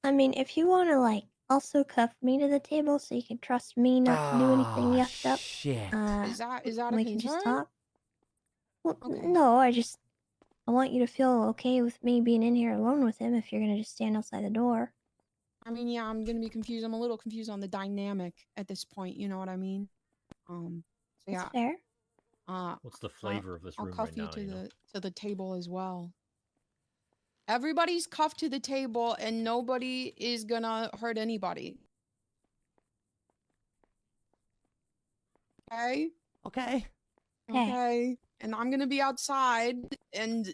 I mean, if you want to, like, also cuff me to the table so you can trust me not to do anything Oh, yucked up, shit. Is that a we can just concern? talk. Well, Okay. no, I want you to feel okay with me being in here alone with him if you're gonna just stand outside the door. I mean, yeah, I'm gonna be confused. I'm a little confused on the dynamic at this point. You know what I mean? So That's yeah. fair. What's the flavor of this I'll room cuff right you now, to the table as well. Everybody's cuffed to the table, and nobody is gonna hurt anybody. Okay. Okay. Okay. And I'm gonna be outside, and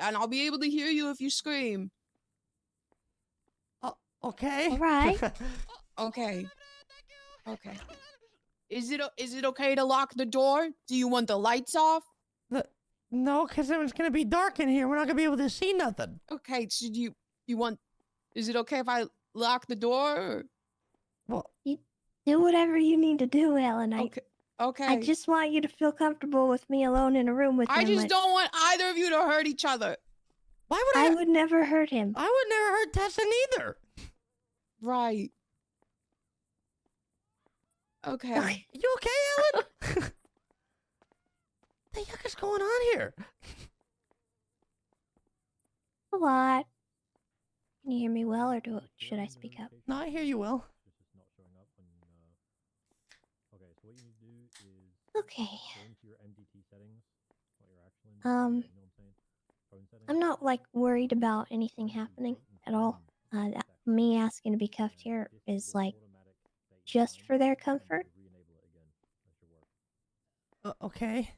I'll be able to hear you if you scream. Okay. All right. Okay. Okay. Is it okay to lock the door? Do you want the lights off? No, because then it's going to be dark in here. We're not going to be able to see nothing. Okay, so you want... Is it okay if I lock the door? Or? Well, You do whatever you need to do, Ellen. Okay. I just want you to feel comfortable with me alone in a room with him. I just don't want either of you to hurt each other. Why would I would never hurt him. I would never hurt Tessa neither. Right. Okay. You okay, Ellen? The heck is going on here? A lot. Can you hear me well, or should I speak up? No, I hear you well. Okay. I'm not, like, worried about anything happening at all. Me asking to be cuffed here is, like, just for their comfort. Okay.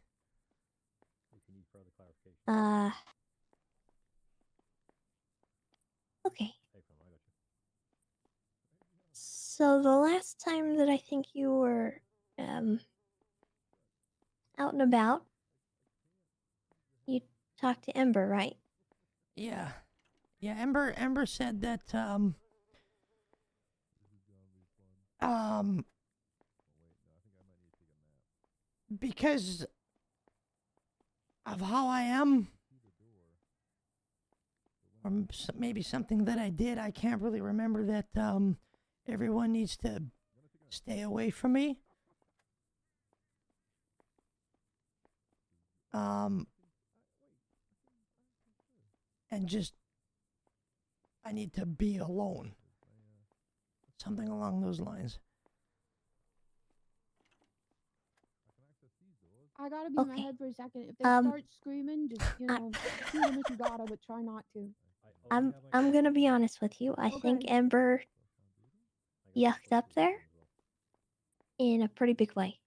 Okay. So the last time that I think you were, out and about, you talked to Ember, right? Yeah. Yeah, Ember said that, because of how I am, or maybe something that I did, I can't really remember, that, everyone needs to stay away from me. And just, I need to be alone. Something along those lines. I gotta be in my head for a second. If they start screaming, just, shoot them if you gotta, but try not to. I'm gonna be honest with you. I think Ember yucked up there in a pretty big way.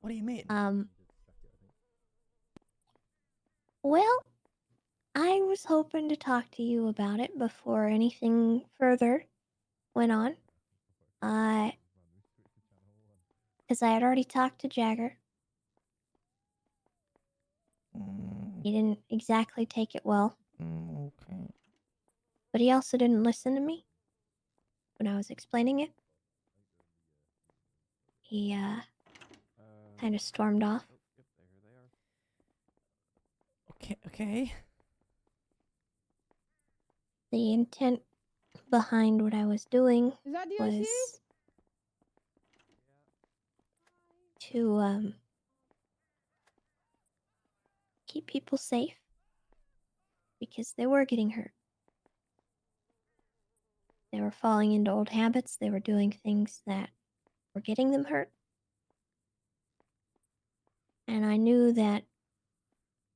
What do you mean? Well, I was hoping to talk to you about it before anything further went on. Because I had already talked to Jagger. He didn't exactly take it well. Okay. But he also didn't listen to me when I was explaining it. He, kind of stormed off. Okay. The intent behind what I was doing was to, keep people safe. Because they were getting hurt. They were falling into old habits. They were doing things that were getting them hurt. And I knew that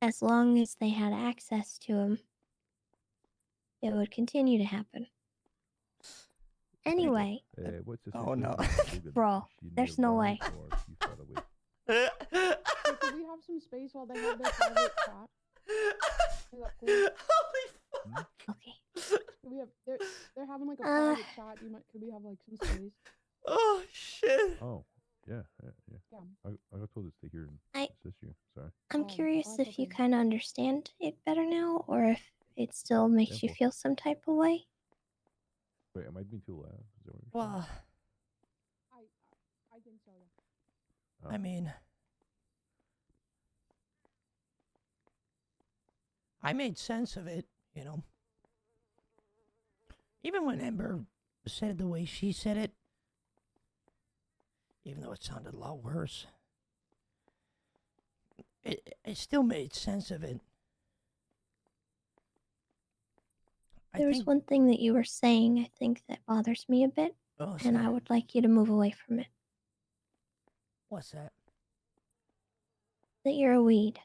as long as they had access to him, it would continue to happen. Anyway. Oh no. Bro, there's no way. Hey, could we have some space while they have their private chat? Is that cool? Holy fuck. Okay. They're having like a private chat. Could we have like some space? Oh shit. Oh, yeah. I got told to stay here and assist you. Sorry. I'm curious if you kind of understand it better now, or if it still makes you feel some type of way. Wait, am I being too loud? Is that what you're saying? Well, I think so. I mean, I made sense of it, Even when Ember said it the way she said it, even though it sounded a lot worse, it still made sense of it. There was one thing that you were saying, I think, that bothers me a bit, and I would like you to move away from it. What's that? That you're a weed.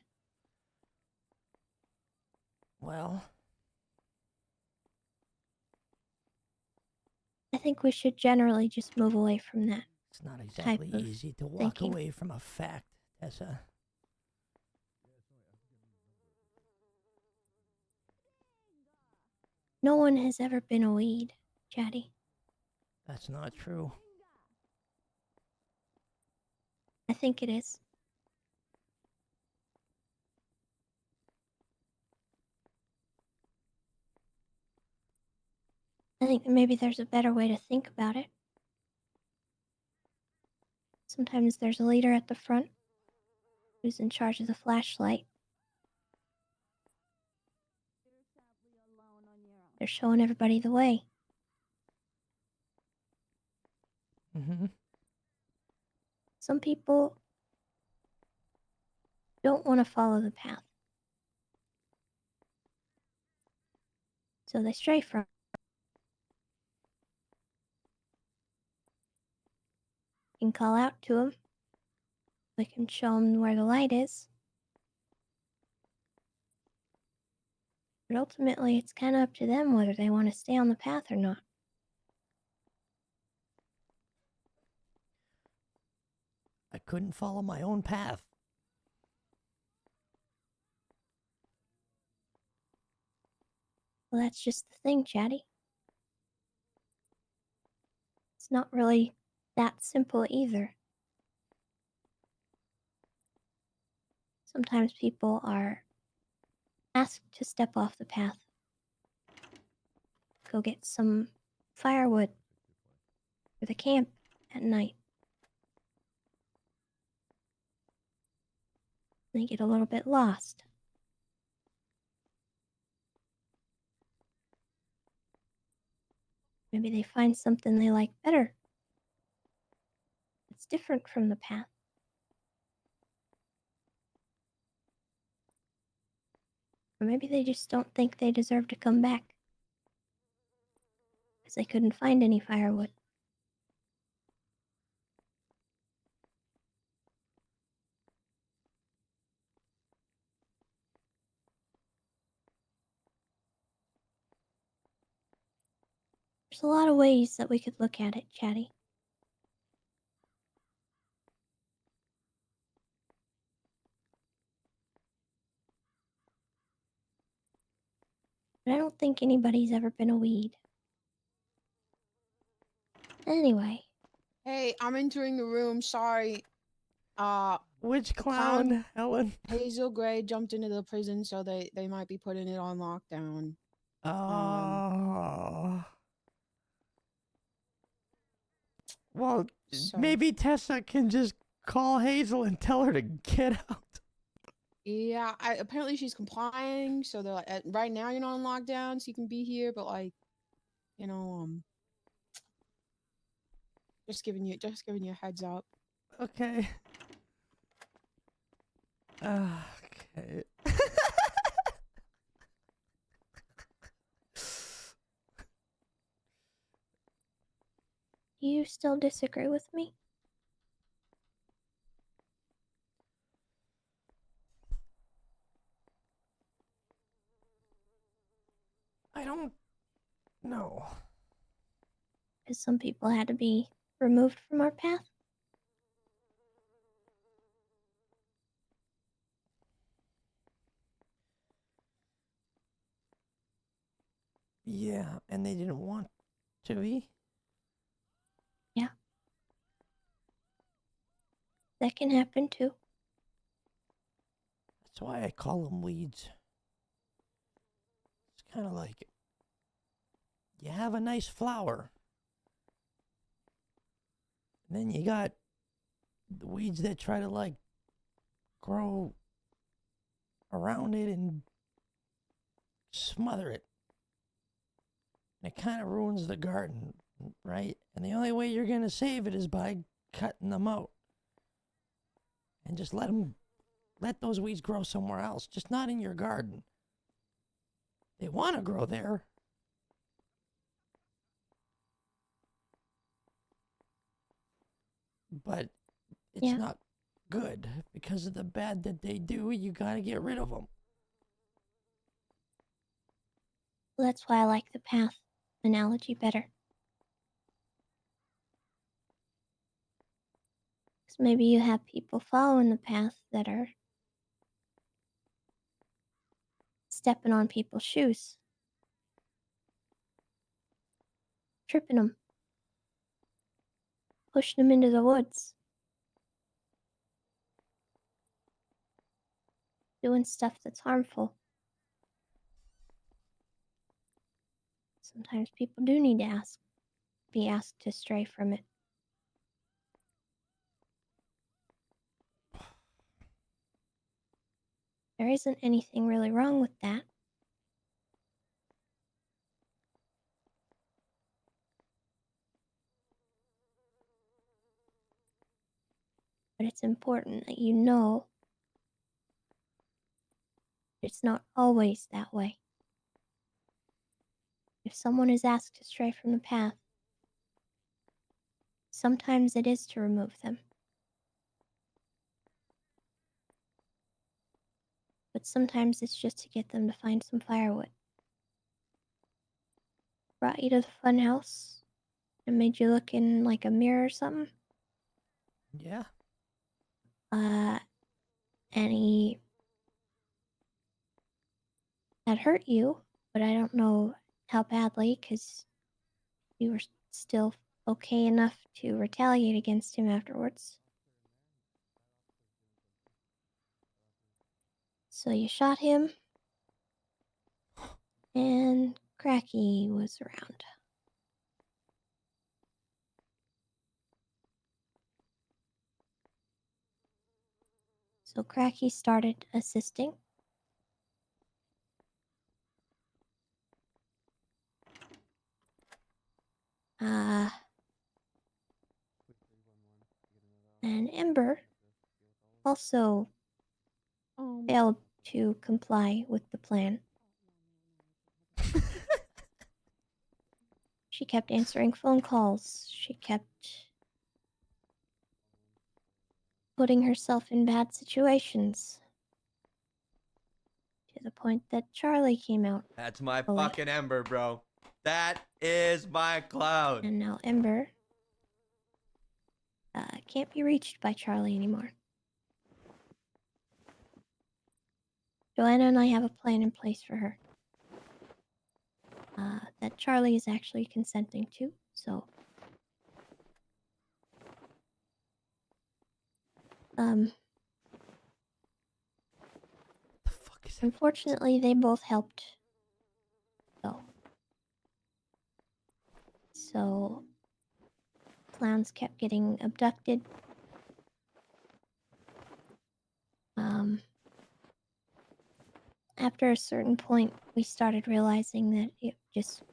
Well, I think we should generally just move away from that. it's not exactly of easy to walk thinking. away from a fact, Tessa. No one has ever been a weed, Chatty. That's not true. I think it is. I think maybe there's a better way to think about it. Sometimes there's a leader at the front who's in charge of the flashlight. They're showing everybody the way. Mm-hmm. Some people don't want to follow the path. So they stray from it. You can call out to them. We can show them where the light is. But ultimately, it's kind of up to them whether they want to stay on the path or not. I couldn't follow my own path. Well, that's just the thing, Chatty. It's not really that simple either. Sometimes people are asked to step off the path. Go get some firewood for the camp at night. They get a little bit lost. Maybe they find something they like better. It's different from the path. Or maybe they just don't think they deserve to come back. Because they couldn't find any firewood. There's a lot of ways that we could look at it, Chatty. But I don't think anybody's ever been a weed. Anyway. Hey, I'm entering the room. Sorry. Which the clown, Helen? Hazel Gray jumped into the prison, so they might be putting it on lockdown. Oh. Well, So- maybe Tessa can just call Hazel and tell her to get out. Yeah, apparently she's complying, so they're like, right now you're not on lockdown, so you can be here, but like, you know, just giving you a heads up. Okay. Okay. Do you still disagree with me? I don't know. Because some people had to be removed from our path? Yeah, and they didn't want to be? Yeah. That can happen too. That's why I call them weeds. It's kind of like you have a nice flower. And then you got the weeds that try to like grow around it and smother it. And it kind of ruins the garden, right? And the only way you're going to save it is by cutting them out. And just let those weeds grow somewhere else, just not in your garden. They want to grow there. But it's not good because of the bad that they do. You got to get rid of them. That's why I like the path analogy better. Because maybe you have people following the path that are stepping on people's shoes, tripping them, pushing them into the woods, doing stuff that's harmful. Sometimes people do need to be asked to stray from it. There isn't anything really wrong with that. But it's important that you know it's not always that way. If someone is asked to stray from the path, sometimes it is to remove them. But sometimes it's just to get them to find some firewood. Brought you to the fun house and made you look in like a mirror or something. Yeah. And he had hurt you, but I don't know how badly, because you were still okay enough to retaliate against him afterwards. So you shot him, and Krakie was around. So Krakie started assisting. And Ember also failed to comply with the plan. She kept answering phone calls. She kept putting herself in bad situations. To the point that Charlie came out. That's my fucking Ember, bro. That is my cloud. And now Ember can't be reached by Charlie anymore. Joanna and I have a plan in place for her. That Charlie is actually consenting to, so... The fuck is that? Unfortunately, they both helped, though. So... clowns kept getting abducted. After a certain point, we started realizing that it just...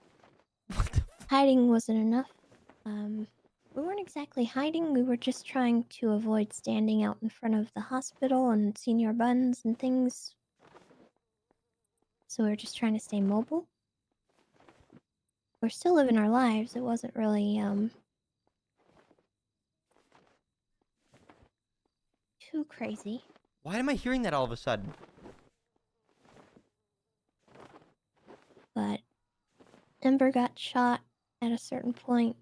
hiding wasn't enough. We weren't exactly hiding, we were just trying to avoid standing out in front of the hospital and senior buns and things. So we were just trying to stay mobile. We're still living our lives, it wasn't really, too crazy. Why am I hearing that all of a sudden? But Ember got shot at a certain point.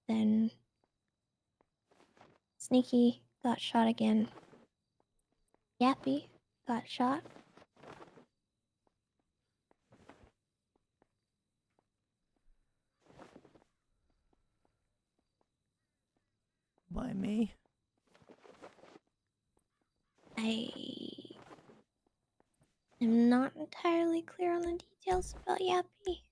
Then Sneaky got shot again. Yappy got shot. By me? I am not entirely clear on the details about Yappy.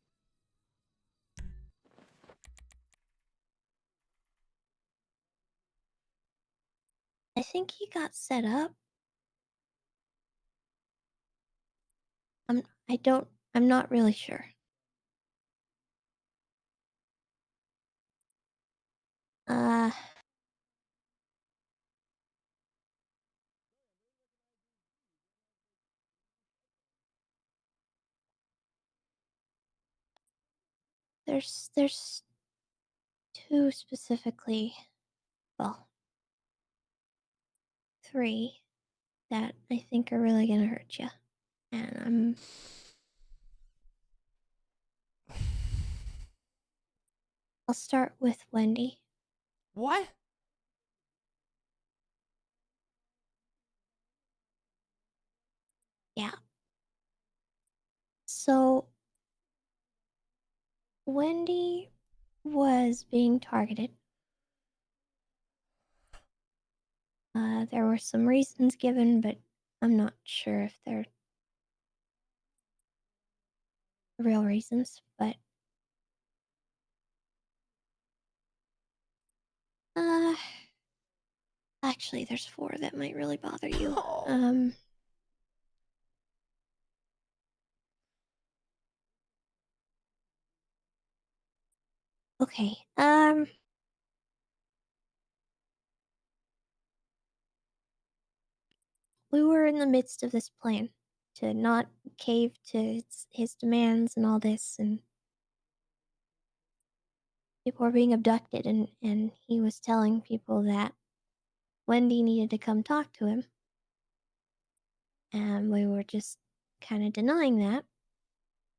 I think he got set up. I'm not really sure. Uh, there's two specifically, well, three that I think are really gonna hurt you. And I'll start with Wendy. What? Yeah. So Wendy was being targeted. There were some reasons given, but I'm not sure if they're real reasons. But uh, actually, there's four that might really bother you. Oh. Okay. We were in the midst of this plan to not cave to his demands and all this, and people were being abducted, and he was telling people that Wendy needed to come talk to him, and we were just kind of denying that,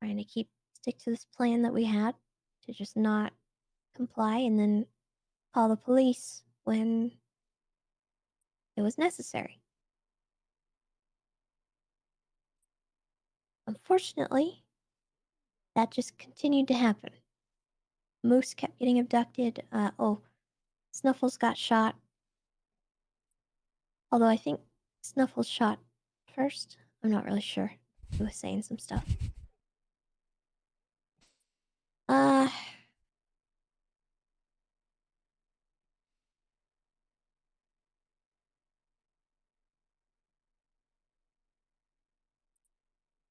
trying to stick to this plan that we had to just not comply, and then call the police when it was necessary. Unfortunately, that just continued to happen. Moose kept getting abducted. Snuffles got shot. Although I think Snuffles shot first. I'm not really sure. He was saying some stuff. Uh,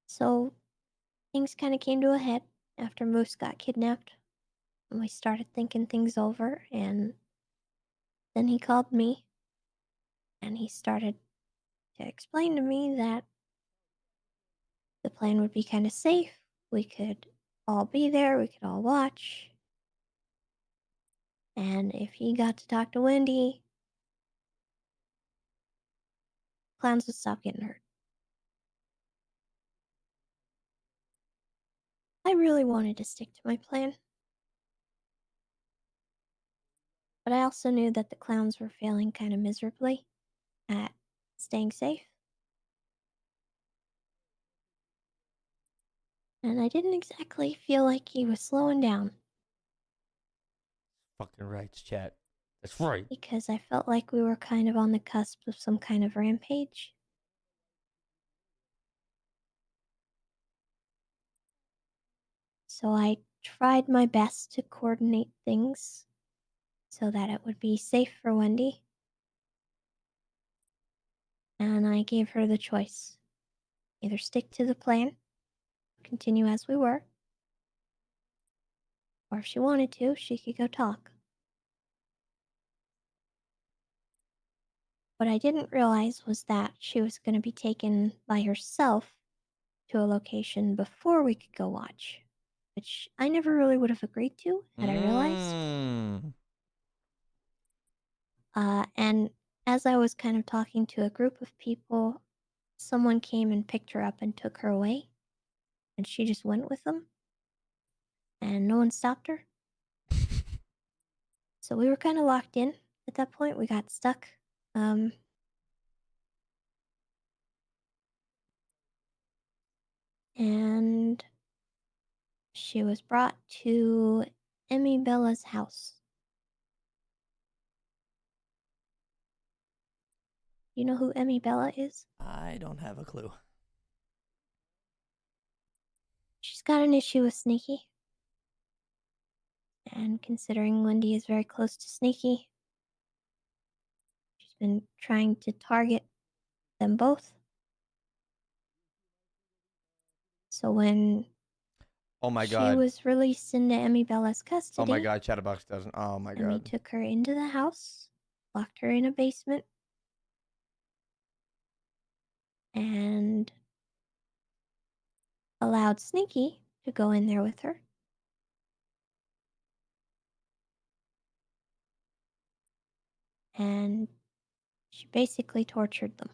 so things kind of came to a head after Moose got kidnapped. And we started thinking things over, and then he called me and he started to explain to me that the plan would be kind of safe. We could all be there, we could all watch. And if he got to talk to Wendy, clowns would stop getting hurt. I really wanted to stick to my plan. But I also knew that the clowns were failing kind of miserably at staying safe. And I didn't exactly feel like he was slowing down. Fucking right, chat. That's right. Because I felt like we were kind of on the cusp of some kind of rampage. So I tried my best to coordinate things so that it would be safe for Wendy. And I gave her the choice. Either stick to the plan, continue as we were, or if she wanted to, she could go talk. What I didn't realize was that she was going to be taken by herself to a location before we could go watch, which I never really would have agreed to had I realized. And as I was kind of talking to a group of people, someone came and picked her up and took her away, and she just went with them, and no one stopped her. So we were kind of locked in at that point. We got stuck. And she was brought to Emmy Bella's house. You know who Emmy Bella is? I don't have a clue. She's got an issue with Sneaky. And considering Wendy is very close to Sneaky, she's been trying to target them both. So when Oh my She god. was released into Emmy Bella's custody. Oh my god, Chatterbox doesn't. Oh my And we god. took her into the house, locked her in a basement, and allowed Sneaky to go in there with her. And she basically tortured them.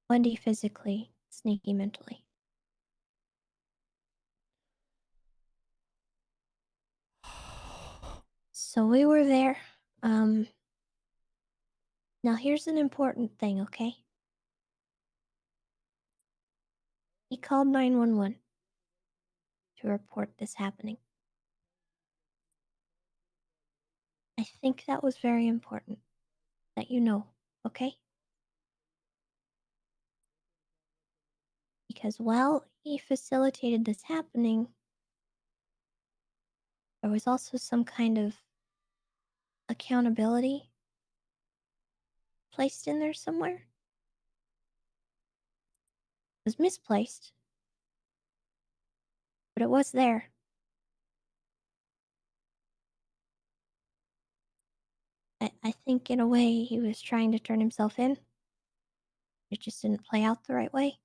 Wendy physically, Sneaky mentally. So we were there. Now here's an important thing, okay? He called 911 to report this happening. I think that was very important that you know, okay? Because while he facilitated this happening, there was also some kind of accountability placed in there somewhere. It was misplaced, but it was there. I think in a way he was trying to turn himself in. It just didn't play out the right way.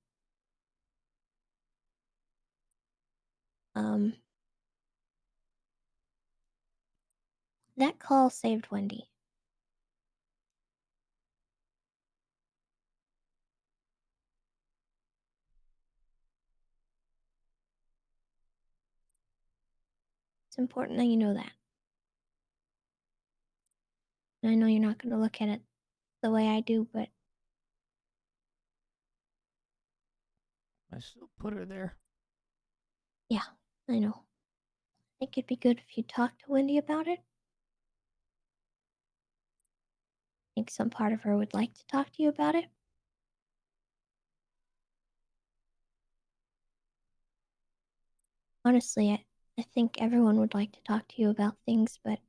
That call saved Wendy. It's important that you know that. And I know you're not going to look at it the way I do, but I still put her there. yeah, I know. I think it'd be good if you talked to Wendy about it. I think some part of her would like to talk to you about it. Honestly, I think everyone would like to talk to you about things, but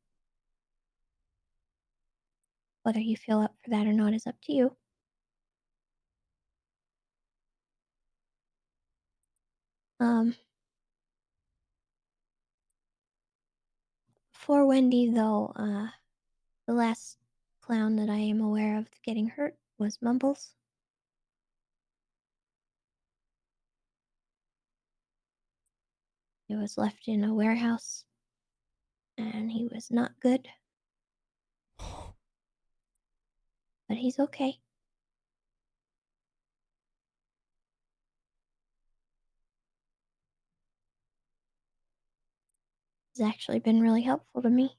whether you feel up for that or not is up to you. For Wendy, though, the last clown that I am aware of getting hurt was Mumbles. He was left in a warehouse, and he was not good. But he's okay. He's actually been really helpful to me.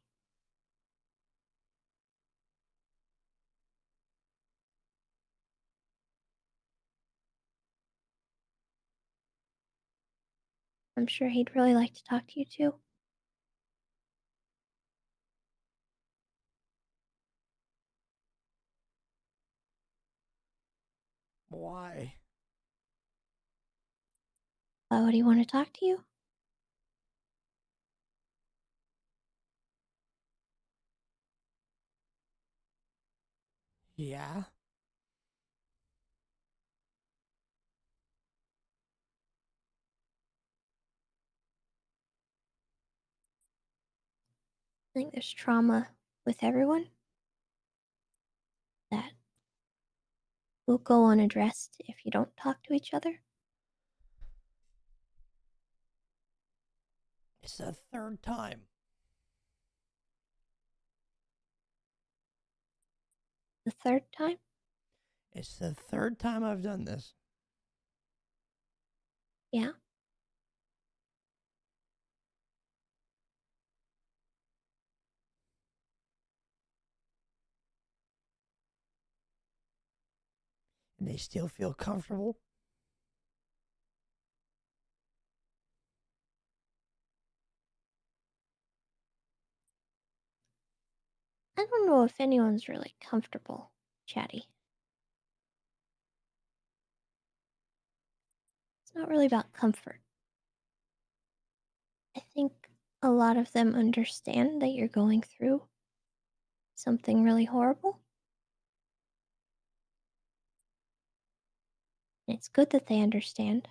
I'm sure he'd really like to talk to you too. Why? Why would he want to talk to you? Yeah? I think there's trauma with everyone that will go unaddressed if you don't talk to each other. It's the third time. The third time? It's the third time I've done this. Yeah. And they still feel comfortable. I don't know if anyone's really comfortable, Chatty. It's not really about comfort. I think a lot of them understand that you're going through something really horrible. And it's good that they understand.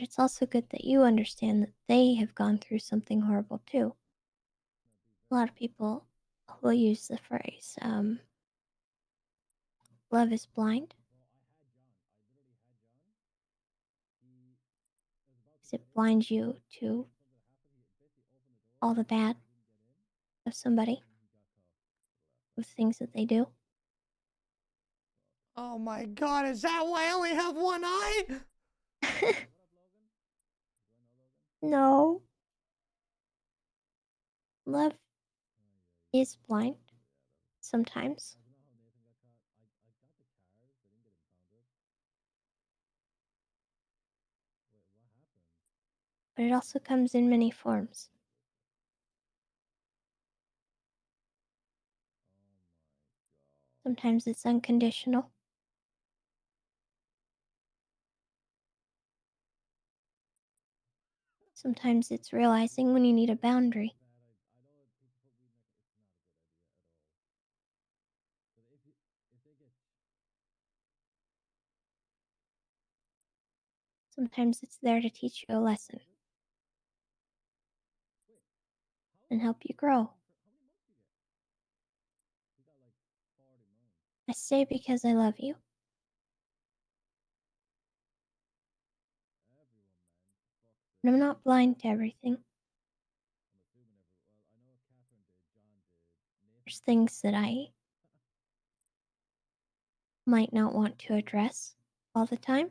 But it's also good that you understand that they have gone through something horrible too. A lot of people will use the phrase, love is blind. 'Cause it blinds you to all the bad of somebody with things that they do. Oh my god, is that why I only have one eye? No. Love is blind sometimes. But it also comes in many forms. Sometimes it's unconditional. Sometimes it's realizing when you need a boundary. Sometimes it's there to teach you a lesson and help you grow. I stay because I love you. And I'm not blind to everything. There's things that I might not want to address all the time.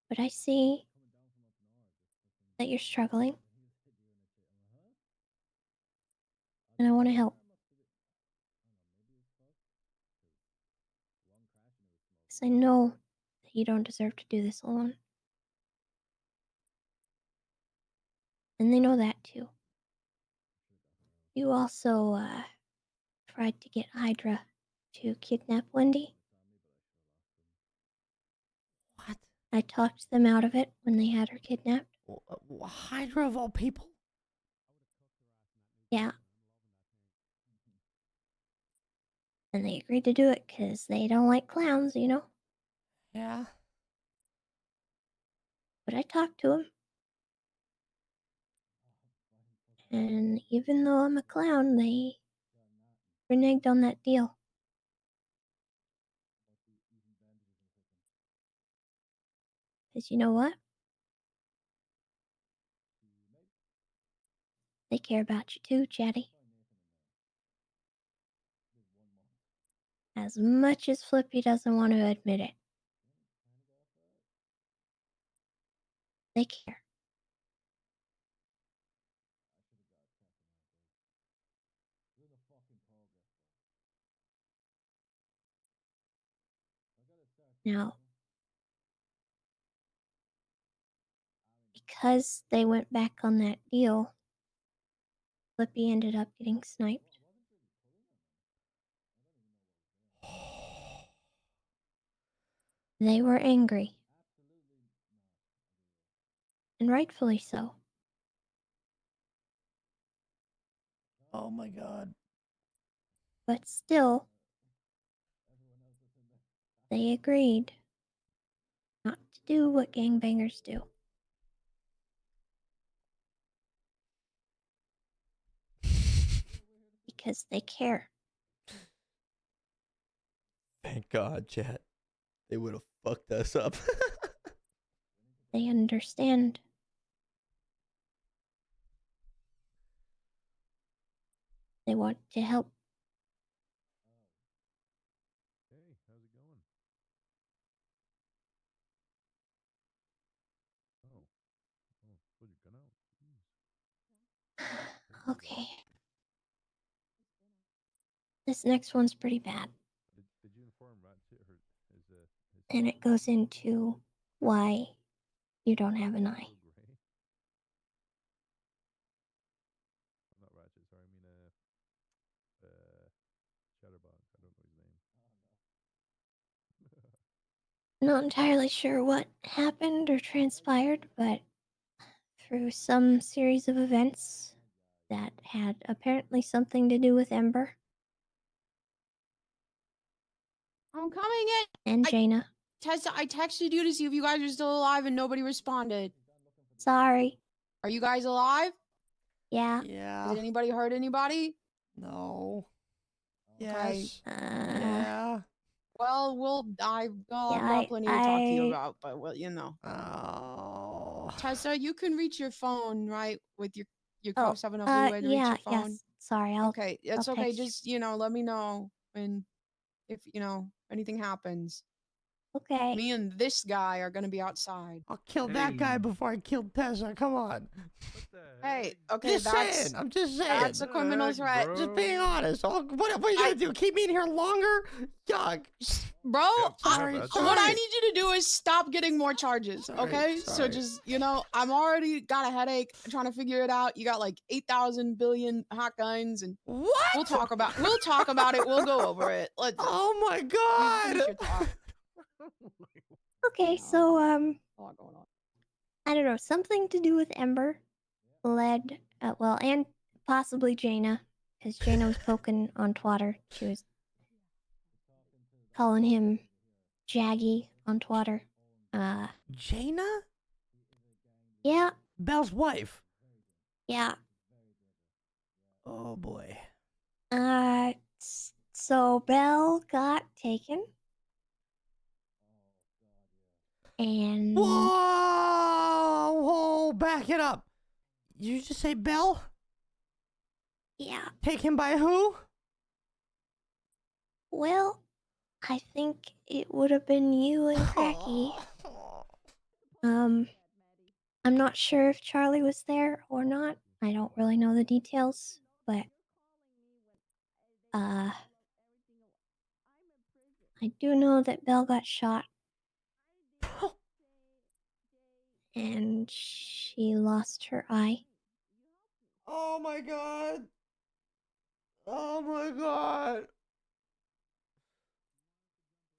But I see that you're struggling. And I want to help. Because I know that you don't deserve to do this alone. And they know that too. You also tried to get Hydra to kidnap Wendy. What? I talked them out of it when they had her kidnapped. Hydra of all people? Yeah. And they agreed to do it because they don't like clowns, you know? Yeah. But I talked to them. And even though I'm a clown, they reneged on that deal. Because you know what? They care about you too, Chatty. As much as Flippy doesn't want to admit it. They care. Now, because they went back on that deal, Flippy ended up getting sniped. They were angry. And rightfully so. Oh my god. But still, they agreed not to do what gangbangers do. Because they care. Thank God, chat. They would have fucked us up. They understand. They want to help. Hey, how's it going? Oh, put your gun out. Jeez. Okay. This next one's pretty bad. Did you inform Ratchet or his And it goes into why you don't have an eye. Gray? Not Ratchet, sorry, I mean Chatterbox. I don't know his name. Not entirely sure what happened or transpired, but through some series of events that had apparently something to do with Ember, I'm coming in. And Jaina. Tessa, I texted you to see if you guys are still alive and nobody responded. Sorry. Are you guys alive? Yeah. Yeah. Has anybody hurt anybody? No. Okay. Yes. Yeah. Well, I've Yeah, got plenty to talk to you I- about, but well, you know. Oh. Tessa, you can reach your phone, right? With your Oh, cuffs have enough leeway to reach yeah, your phone. yes. Sorry, I'll Okay, it's I'll okay. text you. Just let me know when if anything happens. Okay. Me and this guy are gonna be outside. I'll kill that guy before I kill Tessa. Come on. Hey, okay, Just saying. I'm just saying. that's a criminal threat. Just being honest. What are you gonna do? Keep me in here longer? Yuck. Bro, Sorry, what sorry. I need you to do is stop getting more charges, Sorry, okay? So sorry. just, I'm already got a headache trying to figure it out. You got like 8,000 billion hot guns and What? we'll talk about it. We'll go over it. Let's Oh my finish your god. talk. Okay, so A lot going on. I don't know, something to do with Ember led and possibly Jaina, because Jaina was poking on Twatter. She was calling him Jaggy on Twatter. Jaina? Yeah, Belle's wife. yeah. Oh boy. So Belle got taken. And Whoa! Back it up. You just say Belle? yeah, Taken by who? well, I think it would have been you and Krakie. I'm not sure if Charlie was there or not. I don't really know the details, but I do know that Belle got shot and she lost her eye. Oh my god. Oh my god.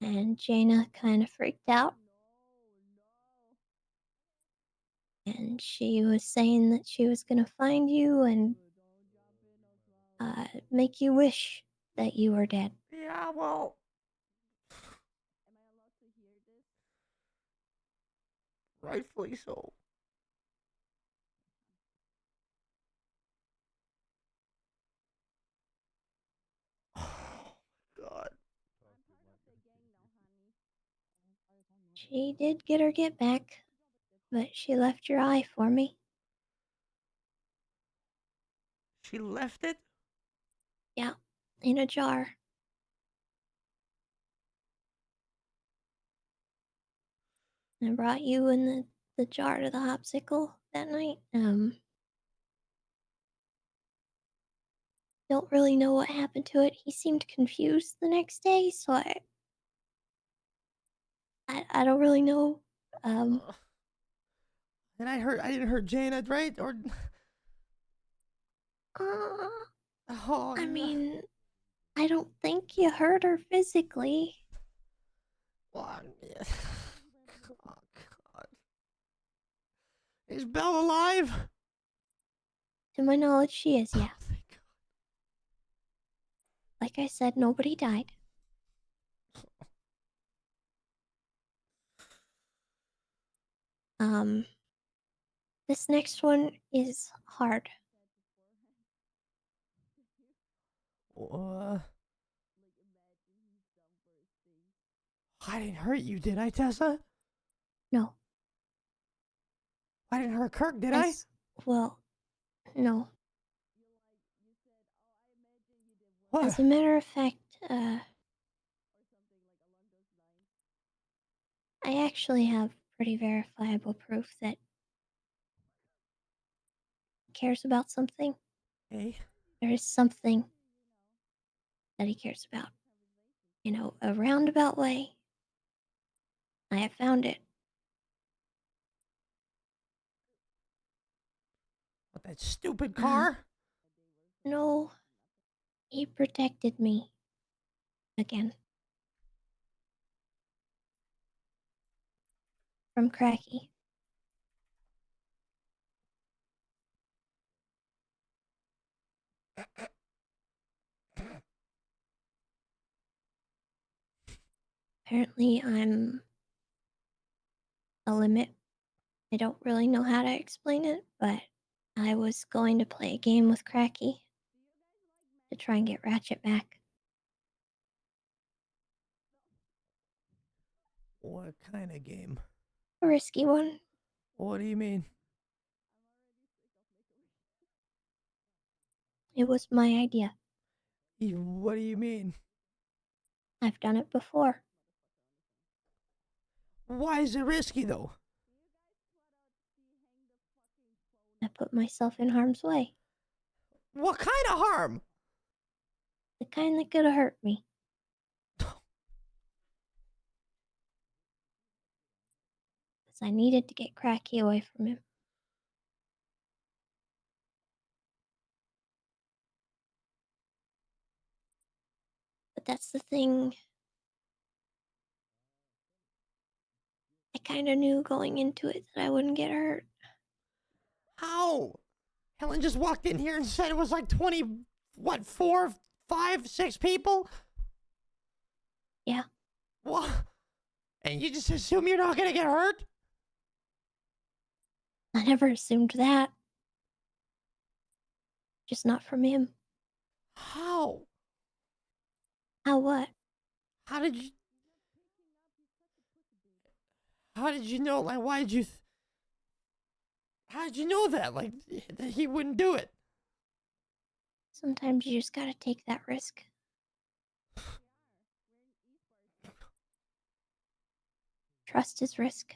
And Jaina kind of freaked out. And she was saying that she was gonna find you and make you wish that you were dead. Yeah, well. Rightfully so. Oh god. She did get her get back, but she left your eye for me. She left it? Yeah, in a jar. I brought you in the jar to the hopsicle that night. Don't really know what happened to it. He seemed confused the next day, so I don't really know. And I didn't hurt Jaina, right? Or oh, I no. mean, I don't think you hurt her physically. Oh, yeah. Oh god. Is Belle alive? To my knowledge, she is, yeah. Oh, thank god. Like I said, nobody died. This next one is hard. I didn't hurt you, did I, Tessa? No. I didn't hurt Kirk, did I? Well, no. What? As a matter of fact, I actually have pretty verifiable proof that he cares about something. Hey? There is something that he cares about. In a roundabout way. I have found it. What, that stupid car? No. He protected me. Again. From Krakie. Apparently, I'm a limit. I don't really know how to explain it, but I was going to play a game with Krakie to try and get Ratchet back. What kind of game? A risky one. What do you mean? It was my idea. What do you mean? I've done it before. Why is it risky though? I put myself in harm's way. What kind of harm? The kind that could have hurt me. Because I needed to get Krakie away from him. But that's the thing. I kind of knew going into it that I wouldn't get hurt. How? Helen just walked in here and said it was like 20, what, 4, 5, 6 people? Yeah. What? And you just assume you're not gonna get hurt? I never assumed that. Just not from him. How? How what? How did you... How did you know? Like, why did you... How did you know that? Like, that he wouldn't do it? Sometimes you just gotta take that risk. Trust is risk.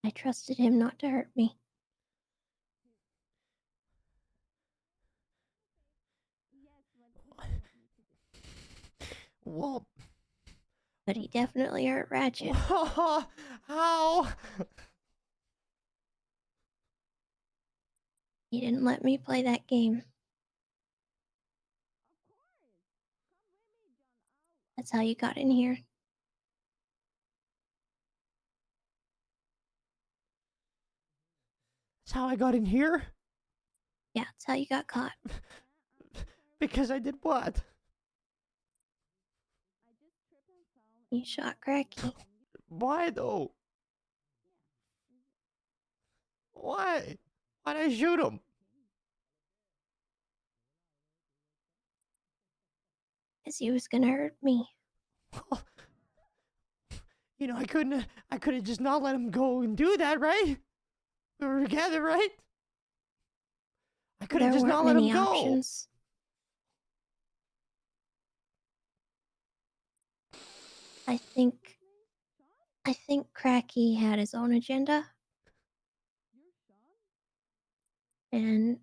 I trusted him not to hurt me. Well... But he definitely hurt Ratchet. How? He didn't let me play that game. That's how you got in here. That's how I got in here? Yeah, that's how you got caught. Because I did what? You shot Krakie. Why though? Why? Why'd I shoot him? Because he was gonna hurt me. You know, I could have just not let him go and do that, right? We were together, right? I could have There just weren't not let him many go. options. I think Krakie had his own agenda. And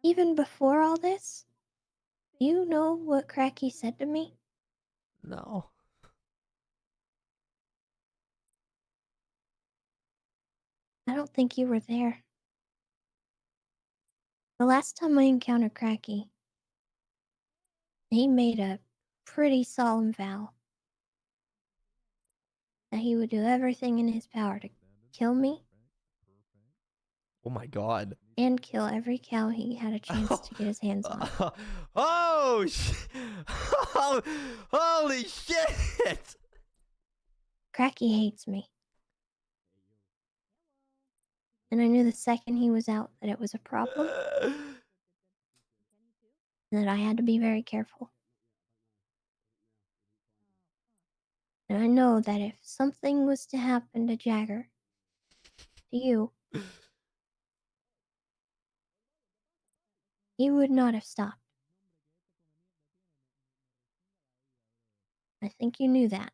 even before all this, you know what Krakie said to me? No. I don't think you were there. The last time I encountered Krakie, he made a pretty solemn vow that he would do everything in his power to kill me Oh my god. and kill every cow he had a chance to get his hands on. Oh, holy shit! Krakie hates me. And I knew the second he was out that it was a problem and that I had to be very careful. And I know that if something was to happen to Jagger, to you, he would not have stopped. I think you knew that.